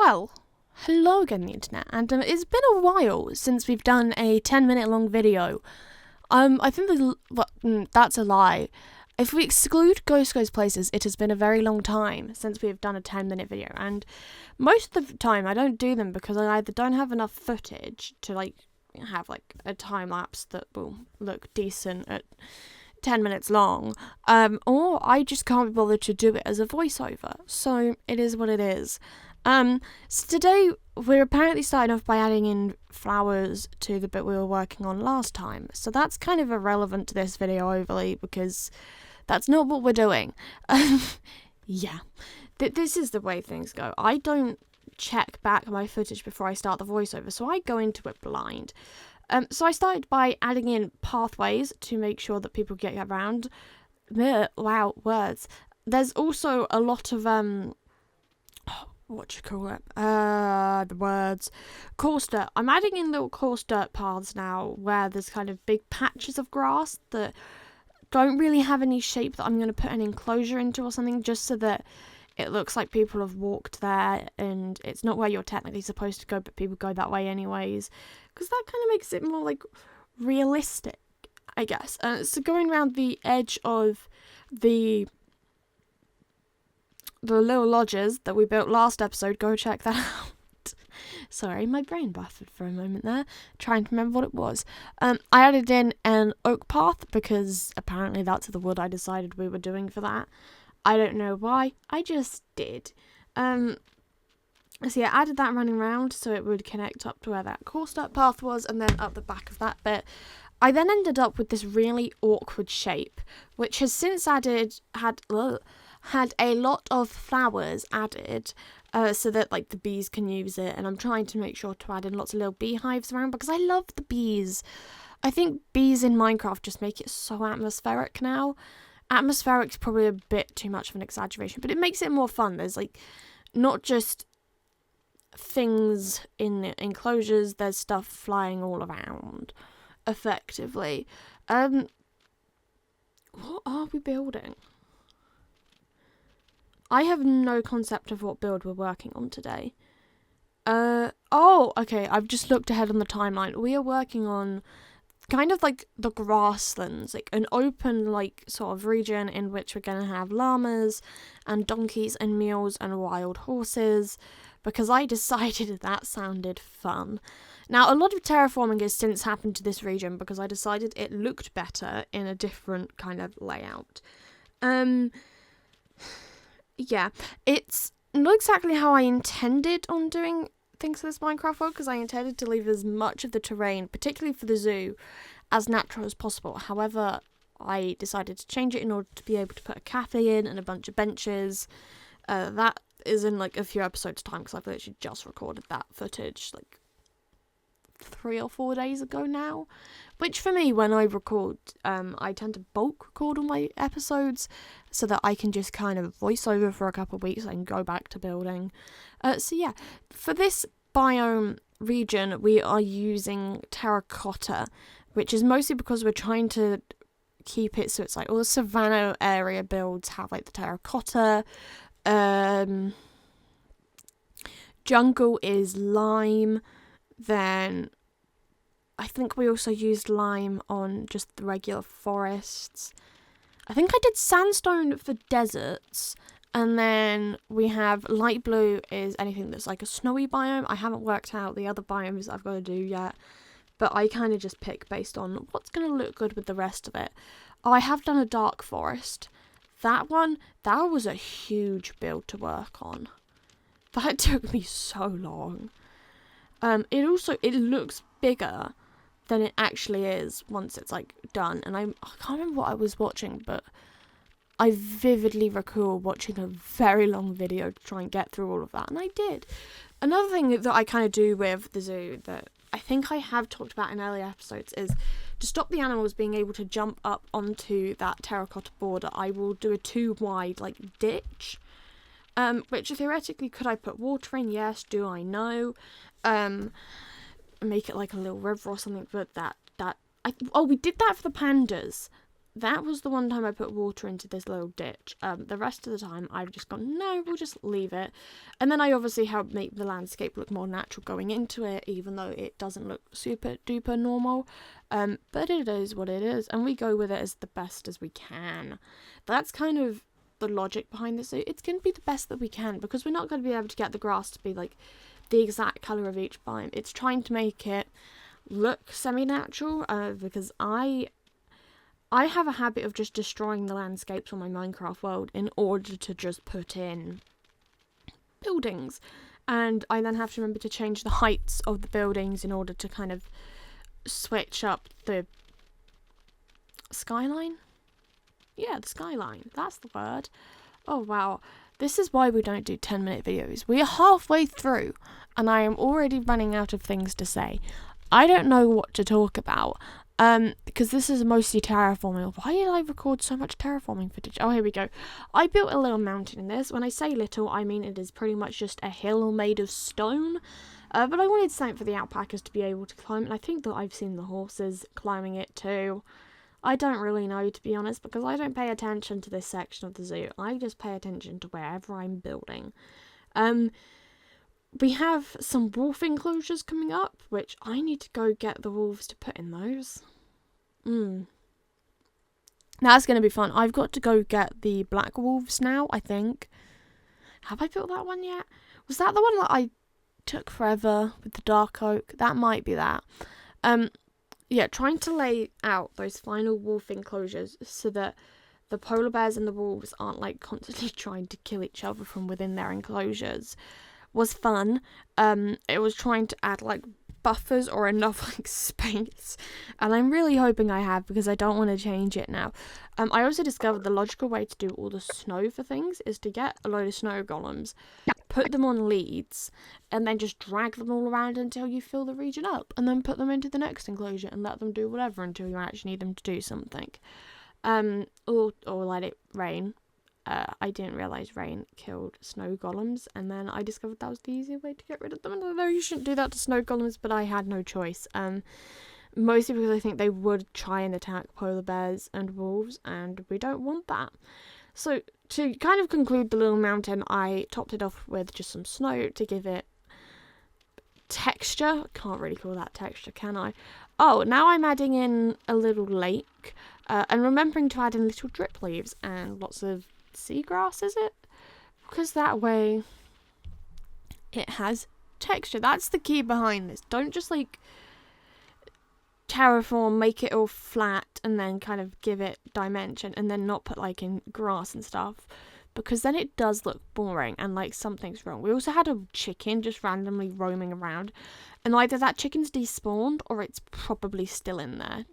Well, hello again, the internet, and it's been a while since we've done a 10-minute long video. I think that's a lie. If we exclude Ghost Goes Places, it has been a very long time since we've done a 10-minute video, and most of the time I don't do them because I either don't have enough footage to have a time lapse that will look decent at 10 minutes long, or I just can't be bothered to do it as a voiceover. So it is what it is. So today we're apparently starting off by adding in flowers to the bit we were working on last time. So that's kind of irrelevant to this video overly because that's not what we're doing. Yeah, this is the way things go. I don't check back my footage before I start the voiceover, so I go into it blind. So I started by adding in pathways to make sure that people get around. Wow, words. There's also a lot of the words. Coarse dirt. I'm adding in little coarse dirt paths now where there's kind of big patches of grass that don't really have any shape that I'm going to put an enclosure into or something, just so that it looks like people have walked there and it's not where you're technically supposed to go, but people go that way anyways, because that kind of makes it more realistic, I guess. So going around the edge of the little lodges that we built last episode, go check that out. Sorry, my brain buffered for a moment there, trying to remember what it was. I added in an oak path because apparently that's the wood I decided we were doing for that. I don't know why, I just did. So yeah, I added that running around so it would connect up to where that coarse dirt path was, and then up the back of that bit. I then ended up with this really awkward shape, which has since had a lot of flowers added, so that the bees can use it, and I'm trying to make sure to add in lots of little beehives around because I love the bees. I think bees in Minecraft just make it so atmospheric now. Atmospheric's probably a bit too much of an exaggeration, but it makes it more fun. There's not just things in enclosures, there's stuff flying all around, effectively. What are we building? I have no concept of what build we're working on today. Okay, I've just looked ahead on the timeline. We are working on kind of the grasslands, an open sort of region in which we're going to have llamas and donkeys and mules and wild horses, because I decided that sounded fun. Now, a lot of terraforming has since happened to this region because I decided it looked better in a different kind of layout. Yeah, it's not exactly how I intended on doing things for this Minecraft world, because I intended to leave as much of the terrain, particularly for the zoo, as natural as possible. However, I decided to change it in order to be able to put a cafe in and a bunch of benches. That is in a few episodes time, because I've literally just recorded that footage 3 or 4 days ago now, which for me, when I record, I tend to bulk record all my episodes so that I can just kind of voice over for a couple of weeks and go back to building. So yeah, for this biome region we are using terracotta, which is mostly because we're trying to keep it so it's all the savanna area builds have the terracotta. Jungle is lime. Then I think we also used lime on just the regular forests. I think I did sandstone for deserts. And then we have light blue is anything that's a snowy biome. I haven't worked out the other biomes I've got to do yet, but I kind of just pick based on what's going to look good with the rest of it. Oh, I have done a dark forest. That was a huge build to work on. That took me so long. It looks bigger than it actually is once it's done, and I can't remember what I was watching, but I vividly recall watching a very long video to try and get through all of that, and I did. Another thing that I kind of do with the zoo that I think I have talked about in earlier episodes is to stop the animals being able to jump up onto that terracotta border. I will do a 2 wide ditch, which theoretically could I put water in? Yes. Do I know? Make it a little river or something, but we did that for the pandas. that was the one time I put water into this little ditch. The rest of the time I've just gone, no, we'll just leave it. And then I obviously help make the landscape look more natural going into it, even though it doesn't look super duper normal. But it is what it is, and we go with it as the best as we can. That's kind of the logic behind this. So it's going to be the best that we can, because we're not going to be able to get the grass to be like the exact colour of each biome. It's trying to make it look semi-natural, because I have a habit of just destroying the landscapes on my Minecraft world in order to just put in buildings. And I then have to remember to change the heights of the buildings in order to kind of switch up the skyline. Yeah, the skyline. That's the word. Oh, wow. This is why we don't do 10-minute videos. We are halfway through, and I am already running out of things to say. I don't know what to talk about. Because this is mostly terraforming. Why did I record so much terraforming footage? Oh, here we go. I built a little mountain in this. When I say little, I mean it is pretty much just a hill made of stone. But I wanted something for the alpacas to be able to climb, and I think that I've seen the horses climbing it too. I don't really know, to be honest, because I don't pay attention to this section of the zoo. I just pay attention to wherever I'm building. We have some wolf enclosures coming up, which I need to go get the wolves to put in those. That's going to be fun. I've got to go get the black wolves now, I think. Have I built that one yet? Was that the one that I took forever with the dark oak? That might be that. Yeah, trying to lay out those final wolf enclosures so that the polar bears and the wolves aren't like constantly trying to kill each other from within their enclosures was fun. It was trying to add like buffers or enough like space, and I'm really hoping I have, because I don't want to change it now. I also discovered the logical way to do all the snow for things is to get a load of snow golems, put them on leads, and then just drag them all around until you fill the region up, and then put them into the next enclosure and let them do whatever until you actually need them to do something. Or let it rain. I didn't realise rain killed snow golems, and then I discovered that was the easier way to get rid of them. And I know you shouldn't do that to snow golems, but I had no choice. Mostly because I think they would try and attack polar bears and wolves, and we don't want that. So to kind of conclude the little mountain, I topped it off with just some snow to give it texture. Can't really call that texture, can I? Oh, now I'm adding in a little lake, and remembering to add in little drip leaves and lots of seagrass, is it? Because that way it has texture. That's the key behind this. Don't just like terraform, make it all flat, and then kind of give it dimension, and then not put like in grass and stuff, because then it does look boring and like something's wrong. We also had a chicken just randomly roaming around, and either that chicken's despawned or it's probably still in there.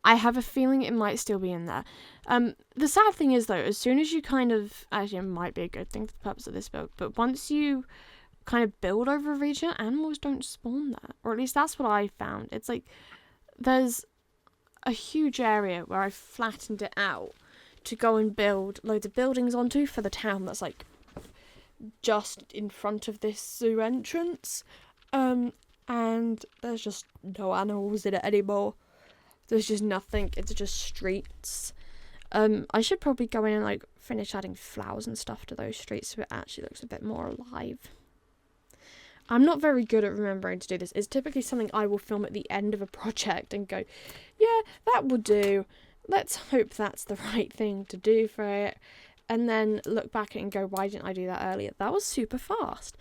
I have a feeling it might still be in there. The sad thing is, though, as soon as you kind of... Actually, it might be a good thing for the purpose of this build, but once you kind of build over a region, animals don't spawn there. Or at least that's what I found. It's like there's a huge area where I flattened it out to go and build loads of buildings onto for the town that's like just in front of this zoo entrance. And there's just no animals in it anymore. There's just nothing. It's just streets. I should probably go in and like finish adding flowers and stuff to those streets so it actually looks a bit more alive. I'm not very good at remembering to do this. It's typically something I will film at the end of a project and go, yeah, that will do. Let's hope that's the right thing to do for it. And then look back at it and go, why didn't I do that earlier? That was super fast.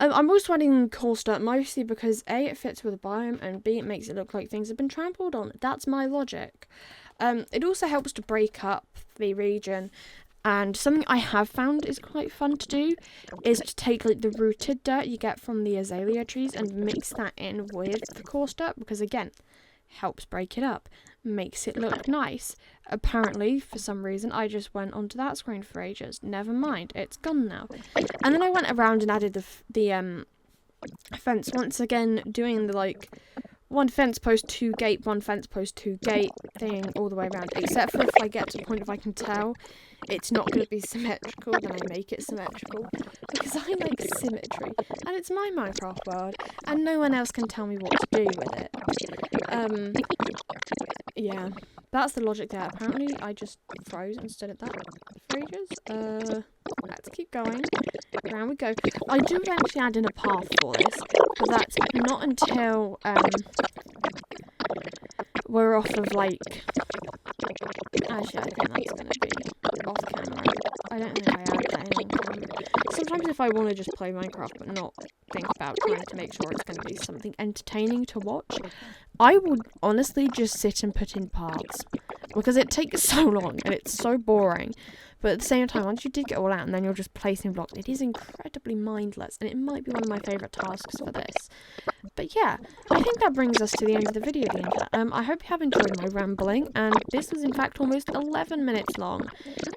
I'm also adding coarse dirt mostly because A, it fits with the biome, and B, it makes it look like things have been trampled on. That's my logic. It also helps to break up the region, and something I have found is quite fun to do is to take like the rooted dirt you get from the azalea trees and mix that in with the coarse dirt, because again, helps break it up, makes it look nice. Apparently, for some reason, I just went onto that screen for ages. Never mind, it's gone now. And then I went around and added the fence once again, doing the like one fence post 2 gate, one fence post 2 gate thing all the way around, except for if I get to the point if I can tell it's not going to be symmetrical, then I make it symmetrical, because I like symmetry, and it's my Minecraft world, and no one else can tell me what to do with it. Yeah, that's the logic there. Apparently, I just froze instead of that for ages. Let's keep going. Around we go. I do eventually add in a path for this, but that's not until we're off of, like... Actually, I think that's going to be off camera. I don't think I add that in on camera. Sometimes if I want to just play Minecraft but not think about trying to make sure it's going to be something entertaining to watch, I would honestly just sit and put in paths, because it takes so long and it's so boring. But at the same time, once you dig it all out and then you're just placing blocks, it is incredibly mindless, and it might be one of my favourite tasks for this. But yeah, I think that brings us to the end of the video, I hope you have enjoyed my rambling, and this was in fact almost 11 minutes long.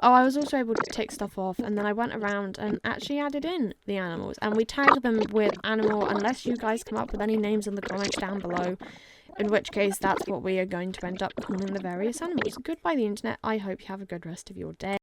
Oh, I was also able to tick stuff off, and then I went around and actually added in the animals, and we tagged them with animal, unless you guys come up with any names in the comments down below. In which case, that's what we are going to end up calling the various animals. Goodbye, the internet. I hope you have a good rest of your day.